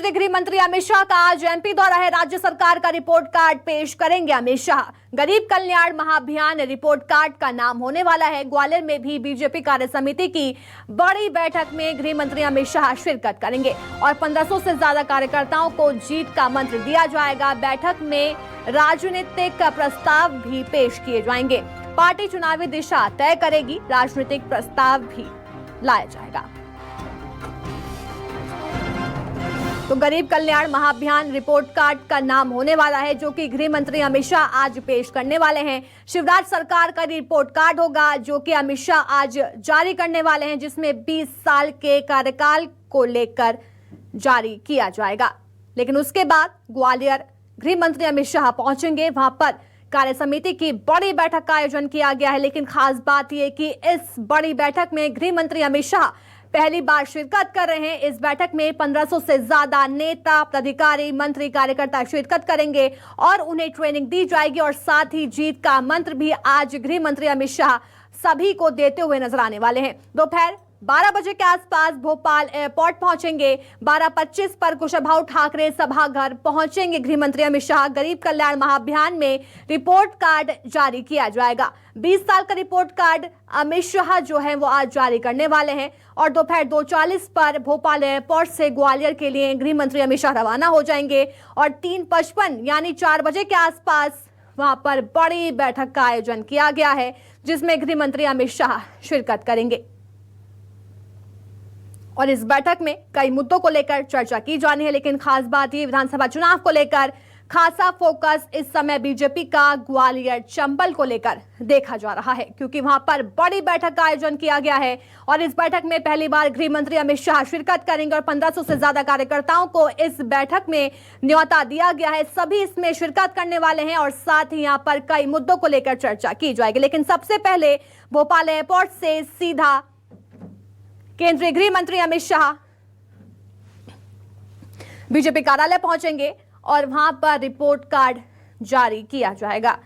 केंद्रीय गृह मंत्री अमित शाह का आज एमपी दौरा है। राज्य सरकार का रिपोर्ट कार्ड पेश करेंगे अमित शाह। गरीब कल्याण महाअभियान रिपोर्ट कार्ड का नाम होने वाला है। ग्वालियर में भी बीजेपी कार्य समिति की बड़ी बैठक में गृह मंत्री अमित शाह शिरकत करेंगे और 1500 से ज्यादा कार्यकर्ताओं को जीत का मंत्र दिया जाएगा। बैठक में राजनीतिक प्रस्ताव भी पेश किए जाएंगे। पार्टी चुनावी दिशा तय करेगी। राजनीतिक प्रस्ताव भी लाया जाएगा। तो गरीब कल्याण महाअभियान रिपोर्ट कार्ड का नाम होने वाला है, जो कि गृह मंत्री अमित शाह आज पेश करने वाले हैं। शिवराज सरकार का रिपोर्ट कार्ड होगा, जो कि अमित शाह आज जारी करने वाले हैं, जिसमें 20 साल के कार्यकाल को लेकर जारी किया जाएगा। लेकिन उसके बाद ग्वालियर गृह मंत्री अमित शाह पहुंचेंगे। वहां पर कार्य समिति की बड़ी बैठक का आयोजन किया गया है। लेकिन खास बात यह कि इस बड़ी बैठक में गृह मंत्री अमित शाह पहली बार शिरकत कर रहे हैं। इस बैठक में 1500 से ज्यादा नेता, पदाधिकारी, मंत्री, कार्यकर्ता शिरकत करेंगे और उन्हें ट्रेनिंग दी जाएगी। और साथ ही जीत का मंत्र भी आज गृह मंत्री अमित शाह सभी को देते हुए नजर आने वाले हैं। दोपहर 12 बजे के आसपास भोपाल एयरपोर्ट पहुंचेंगे। 12:25 पर कुशाभाऊ ठाकरे सभाघर पहुंचेंगे गृह मंत्री अमित शाह। गरीब कल्याण महाअभियान में रिपोर्ट कार्ड जारी किया जाएगा। 20 साल का रिपोर्ट कार्ड अमित शाह जो है वो आज जारी करने वाले हैं और दोपहर 2:40 पर भोपाल एयरपोर्ट से ग्वालियर के लिए गृह मंत्री अमित शाह रवाना हो जाएंगे और 3:55 यानी 4 बजे के आसपास वहां पर बड़ी बैठक का आयोजन किया गया है, जिसमें गृह मंत्री अमित शाह शिरकत करेंगे। और इस बैठक में कई मुद्दों को लेकर चर्चा की जानी है। लेकिन खास बात ये, विधानसभा चुनाव को लेकर खासा फोकस इस समय बीजेपी का ग्वालियर चंबल को लेकर देखा जा रहा है, क्योंकि वहां पर बड़ी बैठक का आयोजन किया गया है और इस बैठक में पहली बार गृह मंत्री अमित शाह शिरकत करेंगे और 1500 से ज्यादा कार्यकर्ताओं को इस बैठक में न्योता दिया गया है। सभी इसमें शिरकत करने वाले हैं और साथ ही यहां पर कई मुद्दों को लेकर चर्चा की जाएगी। लेकिन सबसे पहले भोपाल एयरपोर्ट से सीधा केंद्रीय गृह मंत्री अमित शाह बीजेपी कार्यालय पहुंचेंगे और वहां पर रिपोर्ट कार्ड जारी किया जाएगा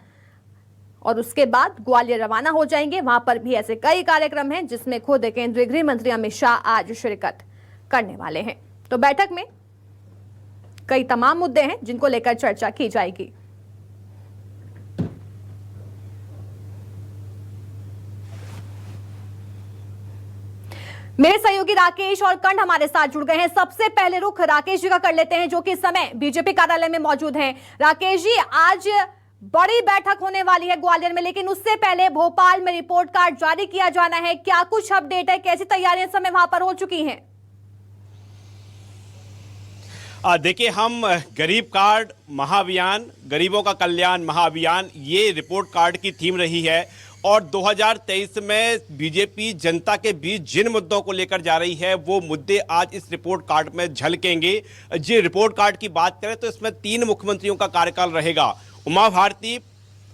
और उसके बाद ग्वालियर रवाना हो जाएंगे। वहां पर भी ऐसे कई कार्यक्रम हैं जिसमें खुद केंद्रीय गृह मंत्री अमित शाह आज शिरकत करने वाले हैं। तो बैठक में कई तमाम मुद्दे हैं जिनको लेकर चर्चा की जाएगी। मेरे सहयोगी राकेश और कंठ हमारे साथ जुड़ गए हैं। सबसे पहले रुख राकेश जी का कर लेते हैं, जो कि इस समय बीजेपी कार्यालय में मौजूद हैं। राकेश जी, आज बड़ी बैठक होने वाली है ग्वालियर में, लेकिन उससे पहले भोपाल में रिपोर्ट कार्ड जारी किया जाना है। क्या कुछ अपडेट है? कैसी तैयारियां इस समय वहां पर हो चुकी हैं? देखिए, हम गरीब कार्ड महाअभियान, गरीबों का कल्याण महाअभियान, ये रिपोर्ट कार्ड की थीम रही है और 2023 में बीजेपी जनता के बीच जिन मुद्दों को लेकर जा रही है वो मुद्दे आज इस रिपोर्ट कार्ड में झलकेंगे। जी, रिपोर्ट कार्ड की बात करें तो इसमें 3 मुख्यमंत्रियों का कार्यकाल रहेगा। उमा भारती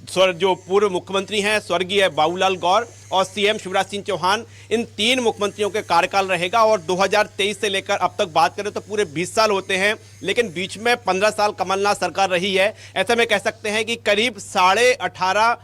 जो पूर्व मुख्यमंत्री हैं स्वर्गीय बाबूलाल गौर और सीएम शिवराज सिंह चौहान, इन 3 मुख्यमंत्रियों के कार्यकाल रहेगा। और 2023 से लेकर अब तक बात करें तो पूरे 20 साल होते हैं, लेकिन बीच में 15 साल कमलनाथ सरकार रही है। ऐसे में कह सकते हैं कि करीब 18.5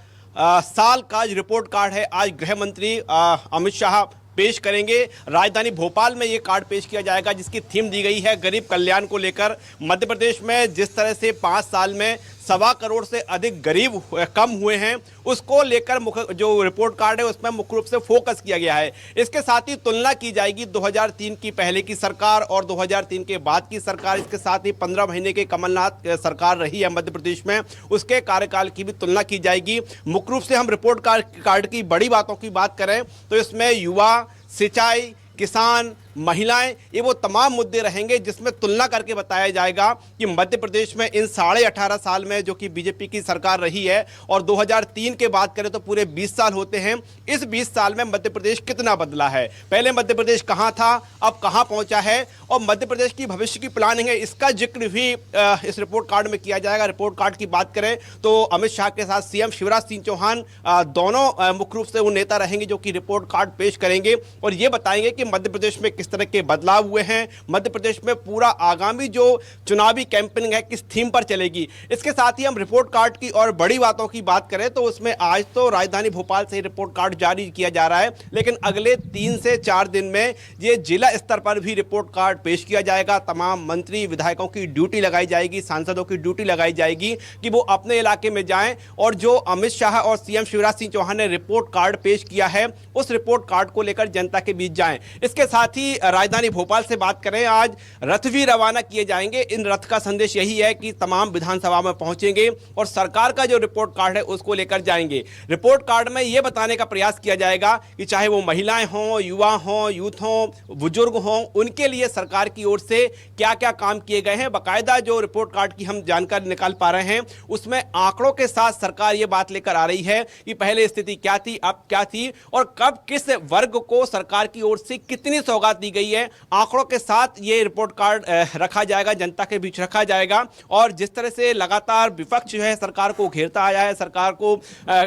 साल का रिपोर्ट कार्ड है आज गृह मंत्री अमित शाह पेश करेंगे। राजधानी भोपाल में ये कार्ड पेश किया जाएगा, जिसकी थीम दी गई है गरीब कल्याण को लेकर। मध्य प्रदेश में जिस तरह से 5 साल में 1.25 करोड़ से अधिक गरीब कम हुए हैं, उसको लेकर जो रिपोर्ट कार्ड है उसमें मुख्य रूप से फोकस किया गया है। इसके साथ ही तुलना की जाएगी 2003 की पहले की सरकार और 2003 के बाद की सरकार। इसके साथ ही 15 महीने के कमलनाथ सरकार रही है मध्य प्रदेश में, उसके कार्यकाल की भी तुलना की जाएगी। मुख्य रूप से हम रिपोर्ट कार्ड की बड़ी बातों की बात करें तो इसमें युवा, सिंचाई, किसान, महिलाएं, ये वो तमाम मुद्दे रहेंगे जिसमें तुलना करके बताया जाएगा कि मध्य प्रदेश में इन 18.5 साल में जो कि बीजेपी की सरकार रही है और 2003 के बात करें तो पूरे 20 साल होते हैं, इस 20 साल में मध्य प्रदेश कितना बदला है। पहले मध्य प्रदेश कहाँ था, अब कहाँ पहुँचा है और मध्य प्रदेश की भविष्य की प्लानिंग है, इसका जिक्र भी इस रिपोर्ट कार्ड में किया जाएगा। रिपोर्ट कार्ड की बात करें तो अमित शाह के साथ सीएम शिवराज सिंह चौहान दोनों मुख्य रूप से वो नेता रहेंगे जो कि रिपोर्ट कार्ड पेश करेंगे और ये बताएंगे कि मध्य प्रदेश में किस किस तरह के बदलाव हुए हैं, मध्य प्रदेश में पूरा आगामी जो चुनावी कैंपेनिंग है किस थीम पर चलेगी। इसके साथ ही हम रिपोर्ट कार्ड की और बड़ी बातों की बात करें तो उसमें आज तो राजधानी भोपाल से रिपोर्ट कार्ड जारी किया जा रहा है, लेकिन अगले 3 से 4 दिन में ये जिला स्तर पर भी रिपोर्ट कार्ड पेश किया जाएगा। तमाम मंत्री विधायकों की ड्यूटी लगाई जाएगी, सांसदों की ड्यूटी लगाई जाएगी कि वो अपने इलाके में जाएं और जो अमित शाह और सीएम शिवराज सिंह चौहान ने रिपोर्ट कार्ड पेश किया है उस रिपोर्ट कार्ड को लेकर जनता के बीच जाएं। इसके साथ ही राजधानी भोपाल से बात करें, आज रथ भी रवाना किए जाएंगे। इन रथ का संदेश यही है कि तमाम विधानसभा में पहुंचेंगे और सरकार का जो रिपोर्ट कार्ड है उसको लेकर जाएंगे। रिपोर्ट कार्ड में यह बताने का प्रयास किया जाएगा कि चाहे वो महिलाएं हों, युवा हों, यूथ हों, बुजुर्ग हों, उनके लिए सरकार की ओर से क्या क्या काम किए गए हैं। बाकायदा जो रिपोर्ट कार्ड की हम जानकारी निकाल पा रहे हैं उसमें आंकड़ों के साथ सरकार ये बात लेकर आ रही है कि पहले स्थिति क्या थी, अब क्या थी और कब किस वर्ग को सरकार की ओर से कितनी सौगात दी गई है। आंकड़ों के साथ ये रिपोर्ट कार्ड रखा जाएगा, जनता के बीच रखा जाएगा। और जिस तरह से लगातार विपक्ष जो है सरकार को घेरता आया है, सरकार को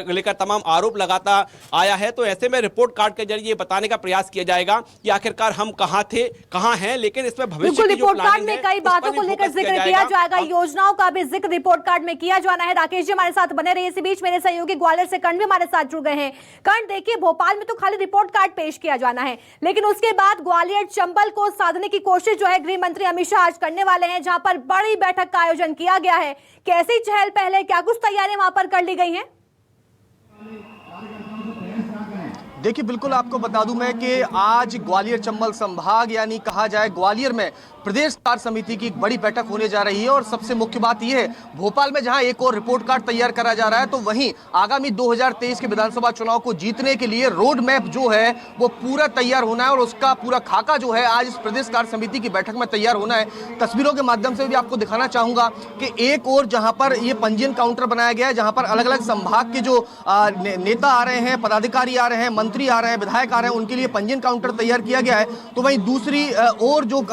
लेकर तमाम आरोप लगाता आया है, तो ऐसे में रिपोर्ट कार्ड के जरिए बताने का प्रयास किया जाएगा कि आखिरकार हम कहां थे, कहां हैं। लेकिन इसमें भविष्य की जो रिपोर्ट कार्ड प्लानिंग में है, कई उस पर बातों भी को लेकर फोकस जिक्र किया जाएगा, योजनाओं का भी जिक्र रिपोर्ट कार्ड में किया जाना है। राकेश जी हमारे साथ बने रहिए। इसी बीच मेरे सहयोगी ग्वालियर से कर्ण भी हमारे साथ जुड़ गए हैं। कर्ण, देखिए भोपाल में तो खाली रिपोर्ट कार्ड पेश किया जाना है, लेकिन उसके बाद ग्वालियर चंबल को साधने की कोशिश जो है गृह मंत्री अमित शाह आज करने वाले हैं, जहां पर बड़ी बैठक का आयोजन किया गया है। कैसी चहल पहल, क्या कुछ तैयारियां वहां पर कर ली गई हैं? देखिए, बिल्कुल आपको बता दूं मैं कि आज ग्वालियर चंबल संभाग यानी कहा जाए ग्वालियर में प्रदेश कार्य समिति की एक बड़ी बैठक होने जा रही है। और सबसे मुख्य बात यह है, भोपाल में जहां एक और रिपोर्ट कार्ड तैयार करा जा रहा है, तो वहीं आगामी 2023 के विधानसभा चुनाव को जीतने के लिए रोड मैप जो है वो पूरा तैयार होना है और उसका पूरा खाका जो है आज इस प्रदेश कार्य समिति की बैठक में तैयार होना है। तस्वीरों के माध्यम से भी आपको दिखाना चाहूंगा कि एक और जहां पर ये पंजीयन काउंटर बनाया गया है, जहां पर अलग अलग संभाग के जो नेता आ रहे हैं, पदाधिकारी आ रहे हैं, मंत्री आ रहे हैं, विधायक आ रहे हैं, उनके लिए पंजीयन काउंटर तैयार किया गया है। तो वहीं दूसरी और जो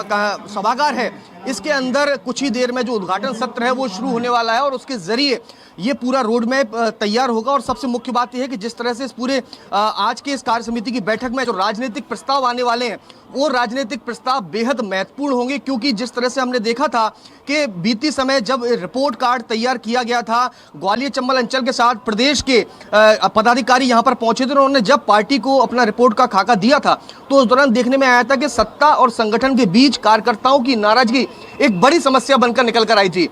सभागार है, इसके अंदर कुछ ही देर में जो उद्घाटन सत्र है वो शुरू होने वाला है और उसके जरिए ये पूरा रोड मैप तैयार होगा। और सबसे मुख्य बात यह है कि जिस तरह से इस पूरे आज के इस कार्य समिति की बैठक में जो राजनीतिक प्रस्ताव आने वाले हैं वो राजनीतिक प्रस्ताव बेहद महत्वपूर्ण होंगे, क्योंकि जिस तरह से हमने देखा था कि बीती समय जब रिपोर्ट कार्ड तैयार किया गया था, ग्वालियर चंबल अंचल के साथ प्रदेश के पदाधिकारी यहां पर पहुंचे थे। उन्होंने जब पार्टी को अपना रिपोर्ट का खाका दिया था तो उस दौरान देखने में आया था कि सत्ता और संगठन के बीच कार्यकर्ताओं की नाराजगी एक बड़ी समस्या बनकर निकल कर आई थी।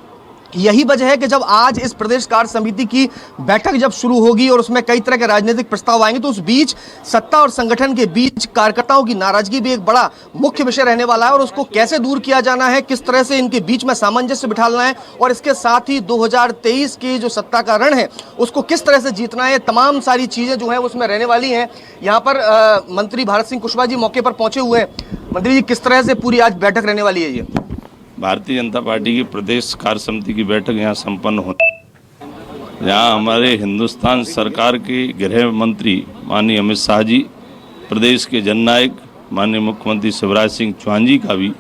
यही वजह है कि जब आज इस प्रदेश कार्य समिति की बैठक जब शुरू होगी और उसमें कई तरह के राजनीतिक प्रस्ताव आएंगे, तो उस बीच सत्ता और संगठन के बीच कार्यकर्ताओं की नाराजगी भी एक बड़ा मुख्य विषय रहने वाला है और उसको कैसे दूर किया जाना है, किस तरह से इनके बीच में सामंजस्य बिठाना है और इसके साथ ही 2023 की जो सत्ता का रण है उसको किस तरह से जीतना है, तमाम सारी चीजें जो है उसमें रहने वाली हैं। यहाँ पर मंत्री भारत सिंह कुशवाहा जी मौके पर पहुंचे हुए हैं। मंत्री जी, किस तरह से पूरी आज बैठक रहने वाली है? ये भारतीय जनता पार्टी की प्रदेश कार्य समिति की बैठक यहाँ संपन्न होती, यहाँ हमारे हिंदुस्तान सरकार के गृह मंत्री माननीय अमित शाह जी, प्रदेश के जननायक माननीय मुख्यमंत्री शिवराज सिंह चौहान जी का भी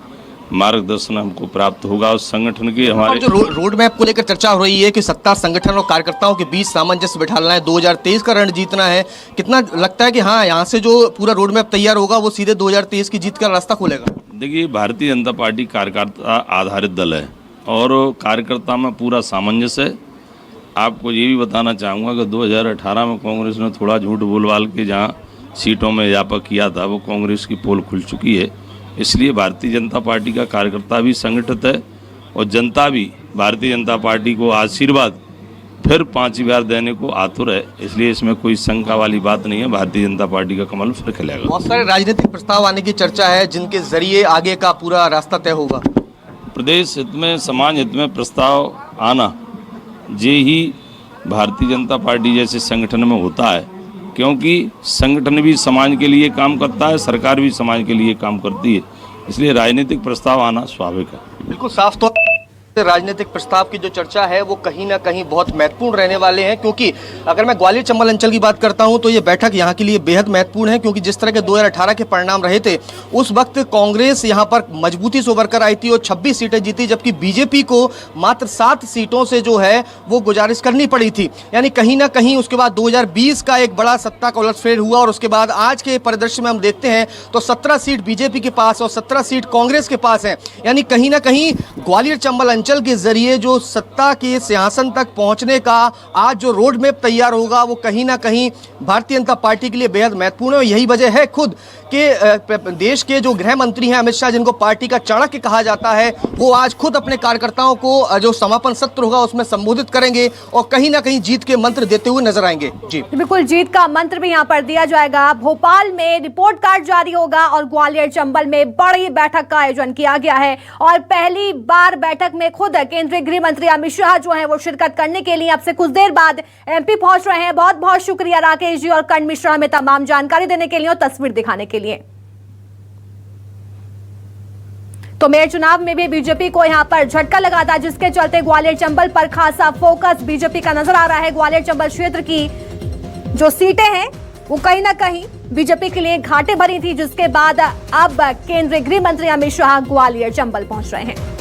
मार्गदर्शन हमको प्राप्त होगा। उस संगठन के हमारे जो रोड मैप को लेकर चर्चा हो रही है कि सत्ता, संगठन और कार्यकर्ताओं के बीच सामंजस्य बिठाना है, 2023 का रण जीतना है, कितना लगता है कि हाँ यहाँ से जो पूरा रोड मैप तैयार होगा वो सीधे 2023 की जीत का रास्ता खोलेगा? देखिए, भारतीय जनता पार्टी कार्यकर्ता आधारित दल है और कार्यकर्ता में पूरा सामंजस्य है। आपको ये भी बताना चाहूँगा कि 2018 में कांग्रेस ने थोड़ा झूठ बोलवाल के जहाँ सीटों में इजाफा किया था वो कांग्रेस की पोल खुल चुकी है। इसलिए भारतीय जनता पार्टी का कार्यकर्ता भी संगठित है और जनता भी भारतीय जनता पार्टी को आशीर्वाद फिर 5 बार देने को आतुर है। इसलिए इसमें कोई शंका वाली बात नहीं है, भारतीय जनता पार्टी का कमल फिर खिलेगा। बहुत सारे राजनीतिक प्रस्ताव आने की चर्चा है जिनके जरिए आगे का पूरा रास्ता तय होगा। प्रदेश हित में, समाज हित में प्रस्ताव आना ये ही भारतीय जनता पार्टी जैसे संगठन में होता है, क्योंकि संगठन भी समाज के लिए काम करता है, सरकार भी समाज के लिए काम करती है, इसलिए राजनीतिक प्रस्ताव आना स्वाभाविक है। बिल्कुल साफ तौर राजनीतिक प्रस्ताव की जो चर्चा है वो कहीं ना कहीं बहुत महत्वपूर्ण रहने वाले हैं, क्योंकि अगर मैं ग्वालियर चंबल अंचल की बात करता हूं तो ये बैठक यहां के लिए बेहद महत्वपूर्ण है, क्योंकि जिस तरह के 2018 के परिणाम रहे थे उस वक्त कांग्रेस यहां पर मजबूती से उभर कर आई थी और 26 सीटें जीती, जबकि बीजेपी को मात्र 7 सीटों से जो है वो गुजारिश करनी पड़ी थी। यानी कहीं ना कहीं उसके बाद 2020 का एक बड़ा सत्ता का उलटफेर हुआ और उसके बाद आज के परिदृश्य में हम देखते हैं तो 17 सीट बीजेपी के पास और 17 सीट कांग्रेस के पास है। यानी कहीं ना कहीं ग्वालियर चंबल अंचल के जरिए जो सत्ता के सिंहासन तक पहुंचने का आज जो रोड मैप तैयार होगा वो कहीं ना कहीं भारतीय जनता पार्टी के लिए बेहद महत्वपूर्ण है। यही वजह है खुद के देश के जो गृह मंत्री हैं अमित शाह, जिनको पार्टी का चाणक्य कहा जाता है, वो आज खुद अपने कार्यकर्ताओं को जो समापन सत्र होगा उसमें संबोधित करेंगे और कहीं ना कहीं जीत के मंत्र देते हुए नजर आएंगे। जी बिल्कुल, जीत का मंत्र भी यहाँ पर दिया जाएगा। भोपाल में रिपोर्ट कार्ड जारी होगा और ग्वालियर चंबल में बड़ी बैठक का आयोजन किया गया है और पहली बार बैठक में खुद केंद्रीय गृह मंत्री अमित शाह जो है वो शिरकत करने के लिए अब से कुछ देर बाद एमपी पहुंच रहे हैं। बहुत बहुत शुक्रिया राकेश जी और कर्ण मिश्रा हमें तमाम जानकारी देने के लिए और तस्वीर दिखाने के लिए। तो मेयर चुनाव में भी बीजेपी को यहां पर झटका लगा था, जिसके चलते ग्वालियर चंबल पर खासा फोकस बीजेपी का नजर आ रहा है। ग्वालियर चंबल क्षेत्र की जो सीटें हैं वो कहीं ना कहीं बीजेपी के लिए घाटे भरी थी, जिसके बाद अब केंद्रीय गृह मंत्री अमित शाह ग्वालियर चंबल पहुंच रहे हैं।